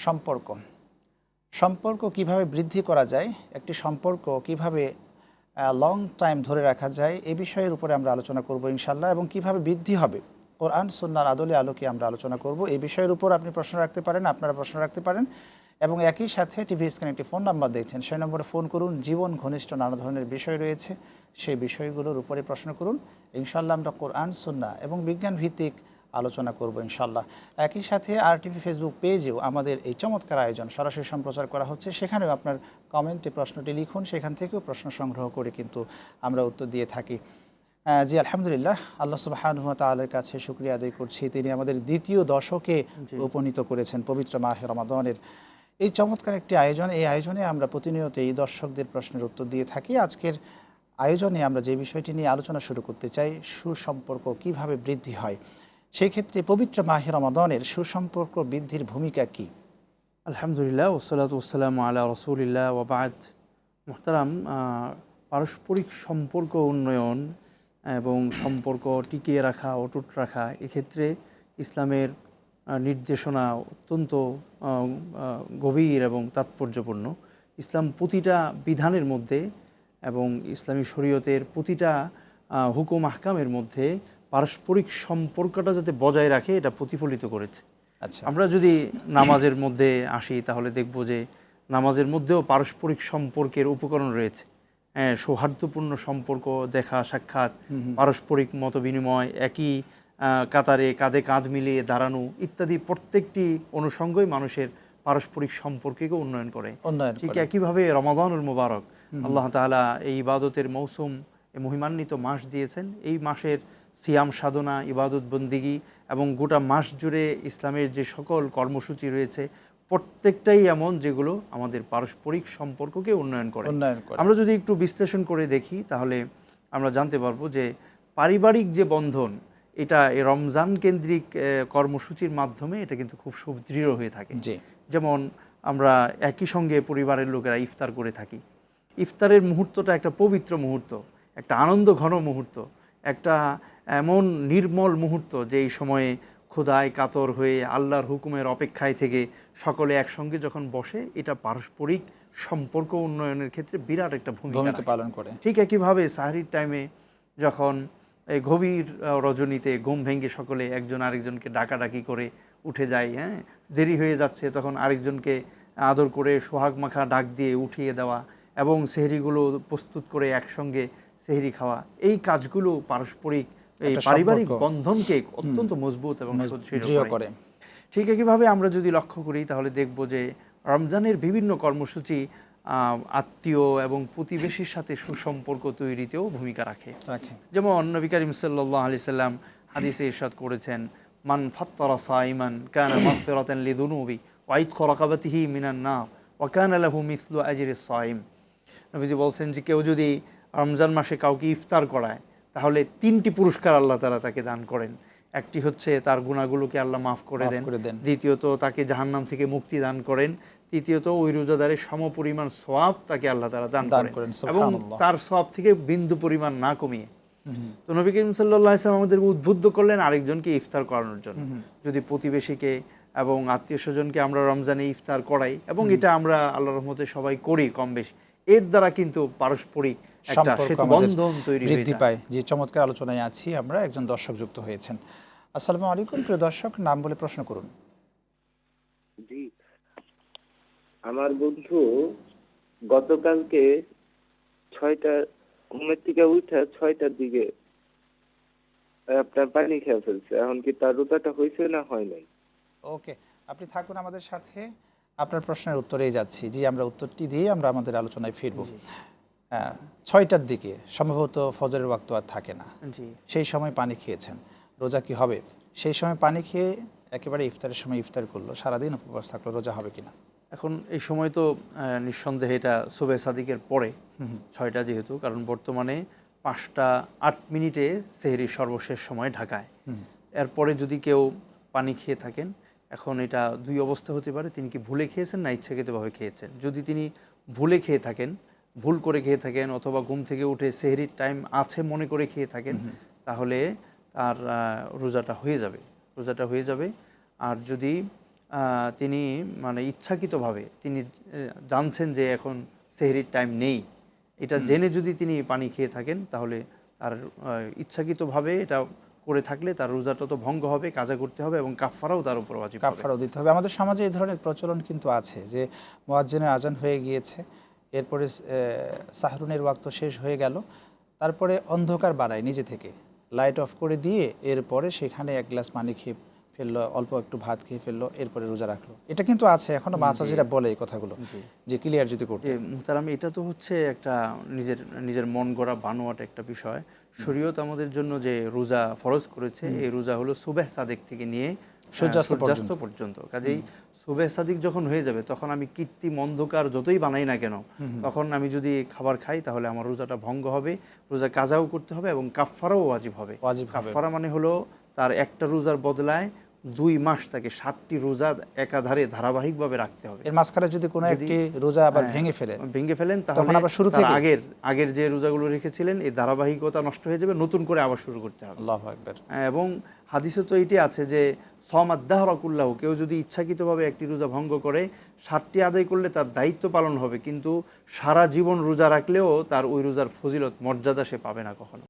সম্পর্ক সম্পর্ক কিভাবে বৃদ্ধি করা যায়, একটি সম্পর্ক কিভাবে লং টাইম ধরে রাখা যায়, এই বিষয়ের উপরে আমরা আলোচনা করব ইনশাল্লাহ, এবং কিভাবে বৃদ্ধি হবে কোরআন সুন্নাহর আদলে আলোকে আমরা আলোচনা করব। এই বিষয়ের উপর আপনি প্রশ্ন রাখতে পারেন, আপনারা প্রশ্ন রাখতে পারেন, এবং একই সাথে টিভি স্ক্রিনে একটি ফোন নাম্বার দেখছেন, সেই নম্বরে ফোন করুন। জীবন ঘনিষ্ঠ নানা ধরনের বিষয় রয়েছে, সেই বিষয়গুলোর উপরে প্রশ্ন করুন। ইনশাল্লাহ আমরা কোরআন সুন্নাহ এবং বিজ্ঞান ভিত্তিক আলোচনা করব ইনশাল্লাহ। একই সাথে RTV ফেসবুক পেজেও আমাদের এই চমৎকার আয়োজন সরাসরি সম্প্রচার করা হচ্ছে, সেখানেও আপনার কমেন্টে প্রশ্নটি লিখুন, সেখান থেকেও প্রশ্ন সংগ্রহ করে কিন্তু আমরা উত্তর দিয়ে থাকি। জি আলহামদুলিল্লাহ, আল্লাহ সুবহানাহু ওয়া তাআলার কাছে শুকরিয়া আদায় করছি, তিনি আমাদের দ্বিতীয় দশকে উপনীত করেছেন পবিত্র মাহে রমাদানের। এই চমৎকার একটি আয়োজন, এই আয়োজনে আমরা প্রতিনিয়ত এই দর্শকদের প্রশ্নের উত্তর দিয়ে থাকি। আজকের আয়োজনে আমরা যে বিষয়টি নিয়ে আলোচনা শুরু করতে চাই, সুসম্পর্ক কিভাবে বৃদ্ধি হয়, সেই ক্ষেত্রে পবিত্র মাহে রমাদানের সুসম্পর্ক বৃদ্ধির ভূমিকা কি? আলহামদুলিল্লাহ ওসসালাতু ওয়াসসালামু আলা রাসূলিল্লাহ ওয়া বা'দ। মুহতারাম, পারস্পরিক সম্পর্ক উন্নয়ন এবং সম্পর্ক টিকিয়ে রাখা, অটুট রাখা, এক্ষেত্রে ইসলামের নির্দেশনা অত্যন্ত গভীর এবং তাৎপর্যপূর্ণ। ইসলাম প্রতিটা বিধানের মধ্যে এবং ইসলামী শরীয়তের প্রতিটা হুকুম আহকামের মধ্যে পারস্পরিক সম্পর্কটা যাতে বজায় রাখে এটা প্রতিফলিত করেছে। আচ্ছা, আমরা যদি নামাজের মধ্যে আসি তাহলে দেখব যে নামাজের মধ্যেও পারস্পরিক সম্পর্কের উপকরণ রয়েছে। সৌহার্দ্যপূর্ণ সম্পর্ক, দেখা সাক্ষাৎ, পারস্পরিক মত বিনিময়, একই কাতারে কাঁধে কাঁধ মিলিয়ে দাঁড়ানো ইত্যাদি প্রত্যেকটি অনুষঙ্গই মানুষের পারস্পরিক সম্পর্ককে উন্নয়ন করে। ঠিক একইভাবে রমাদানুল মুবারক, আল্লাহ তাআলা এই ইবাদতের মৌসুম, মহিমান্বিত মাস দিয়েছেন। এই মাসের সিয়াম সাধনা, ইবাদত বন্দিগি এবং গোটা মাস জুড়ে ইসলামের যে সকল কর্মসূচি রয়েছে প্রত্যেকটাই এমন যেগুলো আমাদের পারস্পরিক সম্পর্ককে উন্নয়ন করে। আমরা যদি একটু বিশ্লেষণ করে দেখি তাহলে আমরা জানতে পারবো যে পারিবারিক যে বন্ধন, এটা এই রমজান কেন্দ্রিক কর্মসূচির মাধ্যমে এটা কিন্তু খুব সুদৃঢ় হয়ে থাকে। যেমন আমরা একই সঙ্গে পরিবারের লোকেরা ইফতার করে থাকি। ইফতারের মুহূর্তটা একটা পবিত্র মুহূর্ত, একটা আনন্দ ঘন মুহূর্ত, একটা এমন নির্মল মুহূর্ত যে এই সময়ে ক্ষুধায় কাতর হয়ে আল্লাহর হুকুমের অপেক্ষায় থেকে সকলে একসঙ্গে যখন বসে, এটা পারস্পরিক সম্পর্ক উন্নয়নের ক্ষেত্রে বিরাট একটা ভূমিকা পালন করে। ঠিক একইভাবে সাহরির টাইমে যখন এই গভীর রজনীতে ঘুম ভেঙে সকলে একজন আরেকজনকে ডাকাডাকি করে উঠে যায়, দেরি হয়ে যাচ্ছে, তখন আরেকজনকে আদর করে সোহাগ মাখা ডাক দিয়ে উঠিয়ে দেওয়া এবং সেহরিগুলো প্রস্তুত করে একসঙ্গে সেহরি খাওয়া, এই কাজগুলো পারস্পরিক এই পারিবারিক বন্ধনকে অত্যন্ত মজবুত এবং সুদৃঢ় করে। ঠিক একইভাবে আমরা যদি লক্ষ্য করি তাহলে দেখব যে রমজানের বিভিন্ন কর্মসূচি আত্মীয় এবং প্রতিবেশীর সাথে সুসম্পর্ক তৈরিতেও ভূমিকা রাখে। যেমন নবী করিম সাল্লাল্লাহু আলাইহি সাল্লাম হাদিসে ইরশাদ করেছেন, মান ফাত্তারা সাইমান কানা মাগফিরাতান লিযুনুবি ওয়া ইতকা রাকাবাতিহি মিনান নার ওয়া কানা লাহু মিসলু আজরিস সাইম। নবীজি বলছেন যে কেউ যদি রমজান মাসে কাউকে ইফতার করায় তাহলে 3টি পুরস্কার আল্লাহ তাআলা তাকে দান করেন। একটি হচ্ছে তার গুনাহগুলোকে আল্লাহ মাফ করে দেন, দ্বিতীয়ত তাকে জাহান্নাম থেকে মুক্তি দান করেন, তৃতীয়ত ওই রোজাদারের সমপরিমাণ সওয়াব তাকে আল্লাহ তাআলা দান করেন এবং তার সওয়াব থেকে বিন্দু পরিমাণ না কমিয়ে। তো নবী করিম সাল্লাল্লাহু আলাইহি ওয়াসাল্লাম আমাদেরকে উদ্বুদ্ধ করলেন আরেকজনকে ইফতার করানোর জন্য। যদি প্রতিবেশীকে এবং আত্মীয় স্বজনকে আমরা রমজানে ইফতার করাই, এবং এটা আমরা আল্লাহর রহমতে সবাই করি কম বেশি, এর দ্বারা কিন্তু পারস্পরিক একটা সেতুবন্ধন বৃদ্ধি পায়। যে চমৎকার আলোচনায় আছি আমরা, একজন দর্শক যুক্ত হয়েছেন। আসসালামু আলাইকুম, প্রিয় দর্শক, নাম বলে প্রশ্ন করুন। জি, আমার বন্ধু গতকালকে 6টা ঘুমের থেকে উঠে 6টার দিকে আপনার পানি খেয়ে ফেলছে। এখন কি তার রোজাটা হয়েছে না হয় নাই? ওকে, আপনি থাকুন আমাদের সাথে, আপনার প্রশ্নের উত্তরেই যাচ্ছি। জি, আমরা উত্তরটি দিয়ে আমরা আমাদের আলোচনায় ফিরব। 6টার দিকে সম্ভবত ফজরের ওয়াক্ত আর থাকে না, সেই সময় পানি খেয়েছেন, রোজা কি হবে? সেই সময় পানি খেয়ে একেবারে ইফতারের সময় ইফতার করলো, সারাদিন উপবাস থাকলো, রোজা হবে কিনা? এখন এই সময় তো নিঃসন্দেহে এটা সুবহে সাদিকের পরে 6টা, যেহেতু কারণ বর্তমানে 5টা 8 মিনিটে সেহরির সর্বশেষ সময় ঢাকায়। এরপরে যদি কেউ পানি খেয়ে থাকেন, এখন এটা দুই অবস্থা হতে পারে, তিনি কি ভুলে খেয়েছেন না ইচ্ছাকৃতভাবে খেয়েছেন। যদি তিনি ভুলে খেয়ে থাকেন, ভুল করে খেয়ে থাকেন, অথবা ঘুম থেকে উঠে সেহরির টাইম আছে মনে করে খেয়ে থাকেন, তাহলে তার রোজাটা হয়ে যাবে। আর যদি তিনি মানে ইচ্ছাকৃতভাবে তিনি জানছেন যে এখন সেহরির টাইম নেই, এটা জেনে যদি তিনি পানি খেয়ে থাকেন তাহলে তার ইচ্ছাকৃতভাবে এটা করে থাকলে তার রোজাটা তো ভঙ্গ হবে, কাজা করতে হবে এবং কাফফারাও তার উপর ওয়াজিব হবে। কাফফারাও দিতে হবে। আমাদের সমাজে এই ধরনের প্রচলন কিন্তু আছে যে মুয়াজ্জিনের আজান হয়ে গিয়েছে, এরপরে সাহরুনের ওয়াক্ত শেষ হয়ে গেল, তারপরে অন্ধকার বাড়ায় নিজে থেকে, লাইট অফ করে দিয়ে এরপরে সেখানে এক গ্লাস পানি খেয়ে ফেললো, অল্প একটু ভাত খেয়ে ফেললো, এরপরে রোজা রাখলো। এটা কিন্তু আছে এখনো, মাছাজিরা বলে এই কথাগুলো, যে ক্লিয়ার যদি করতে। যে মুহতারাম, এটা তো হচ্ছে একটা নিজের মন গড়া বানোয়াট একটা বিষয়। শরীয়ত আমাদের জন্য যে রোজা ফরজ করেছে, এই রোজা হলো সুবেহ সাদেক থেকে নিয়ে সূর্যাস্ত পর্যন্ত। কাজেই সুবেহ সাদিক যখন হয়ে যাবে তখন আমি কৃত্রিম অন্ধকার যতই বানাই না কেন, তখন আমি যদি খাবার খাই তাহলে আমার রোজাটা ভঙ্গ হবে, রোজা কাজাও করতে হবে এবং কাফফারাও ওয়াজিব হবে। কাফফারা মানে হলো তার একটা রোজার বদলায় 2 মাস তাকে 60টি রোজা একাধারে ধারাবাহিকভাবে রাখতে হবে। এর মাঝখানে যদি কোনো একটি রোজা আবার ভেঙে ফেলেন তাহলে আবার শুরু থেকে আগের যে রোজাগুলো রেখেছিলেন এই ধারাবাহিকতা নষ্ট হয়ে যাবে, নতুন করে আবার শুরু করতে হবে। আল্লাহু আকবার। এবং হাদিসে তো এটি আছে যে সমাদ্দাহরাকুল্লাহ, কেউ যদি ইচ্ছাকৃতভাবে একটি রোজা ভঙ্গ করে 60টি আদায় করলে তার দায়িত্ব পালন হবে, কিন্তু সারা জীবন রোজা রাখলেও তার ওই রোজার ফজিলত মর্যাদা সে পাবে না কখনো।